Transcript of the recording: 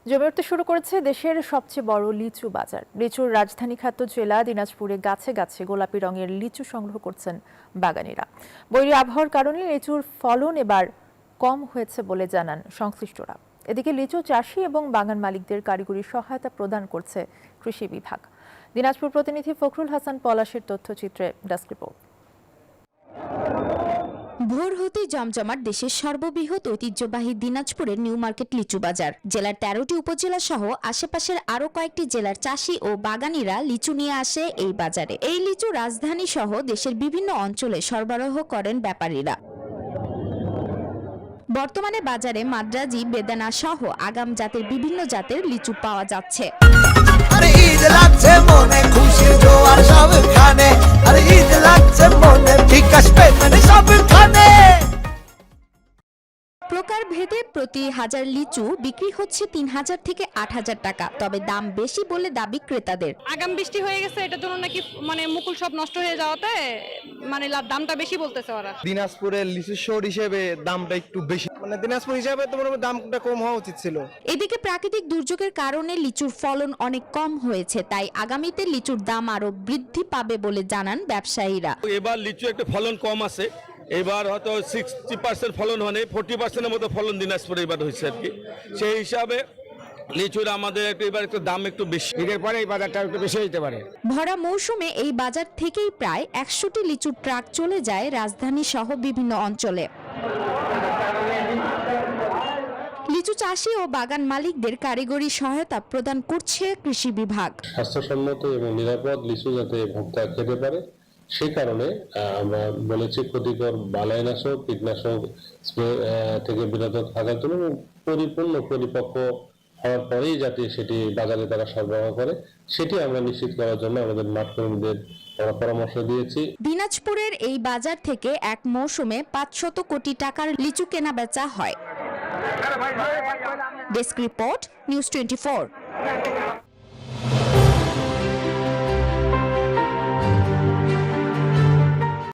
জমে উঠতে শুরু করেছে দেশের সবচেয়ে বড় লিচু বাজার। লিচুর রাজধানী খ্যাত জেলা দিনাজপুরে গাছে গাছে গোলাপি রঙের লিচু সংগ্রহ করছেন বাগানীরা। বৈরী আবহাওয়ার কারণে লিচুর ফলন এবার কম হয়েছে বলে জানান সংশ্লিষ্টরা। এদিকে লিচু চাষি এবং বাগান মালিকদের কারিগরি সহায়তা প্রদান করছে কৃষি বিভাগ। দিনাজপুর প্রতিনিধি ফখরুল হাসান পলাশের তথ্যচিত্রে ডেস্ক রিপোর্ট। ভোর হতেই জমজমাট দেশের সর্ববৃহৎ ঐতিহ্যবাহী দিনাজপুরের নিউ মার্কেট লিচু বাজার। জেলার ১৩টি উপজেলা সহ আশেপাশের আরো কয়েকটি জেলার চাষি ও বাগানীরা লিচু নিয়ে আসে এই বাজারে। এই লিচু রাজধানী সহ দেশের বিভিন্ন অঞ্চলে সরবরাহ করেন ব্যাপারীরা। বর্তমানে বাজারে মাদ্রাজি, বেদানা সহ আগাম জাতের বিভিন্ন জাতের লিচু পাওয়া যাচ্ছে। প্রকার ভেদে প্রতি হাজার লিচু বিক্রি হচ্ছে ৩,০০০ থেকে ৮,০০০ টাকা। তবে দাম বেশি বলে দাবি ক্রেতাদের। আগাম বৃষ্টি হয়ে গেছে, এটার জন্য নাকি মুকুল সব নষ্ট হয়ে যাওয়াতে দামটা বেশি বলতেছে ওরা। দিনাজপুরের লিচু শহর হিসেবে দামটা একটু বেশি, দিনাজপুর হিসেবে তোমার দামটা কম হওয়া উচিত ছিল। এদিকে প্রাকৃতিক দুর্যোগের কারণে লিচুর ফলন অনেক কম হয়েছে, তাই আগামীতে লিচুর দাম আরো বৃদ্ধি পাবে বলে জানান ব্যবসায়ীরা। এবার লিচু একটা ফলন কম আছে, এবার হয়তো 60% ফলন হয়নি, 40%-এর মতো ফলন দিনাজপুরে এবার হয়েছে আর কি। সেই হিসাবে লিচুর আমাদের এবার একটু দাম একটু বেশি, এর পরে এই বাজারটা একটু বেশি হতে পারে। ভরা মৌসুমে এই বাজার থেকেই প্রায় ১০০টি লিচুর ট্রাক চলে যায় রাজধানী সহ বিভিন্ন অঞ্চলে। লিচু চাষি ও বাগান মালিকদের কারিগরি সহায়তা প্রদান করছে কৃষি বিভাগ। স্বাস্থ্যসম্মত এবং নিরাপদ লিচু যাতে ভোক্তা খেতে পারে, সেই কারণে আমরা বলেছি ক্ষতিকর বালাইনাশক, কীটনাশক স্প্রে থেকে বিরত থাকার জন্য পরিপূর্ণ পরিপক্ক হওয়ার পরেই যাতে সেটি বাজারে তারা সরবরাহ করে, সেটি আমরা নিশ্চিত করার জন্য আমাদের মাঠ কর্মীদের পরামর্শ দিয়েছি। দিনাজপুরের এই বাজার থেকে এক মৌসুমে ৫০০ কোটি টাকার লিচু কেনা বেচা হয়। Desk report, news 24।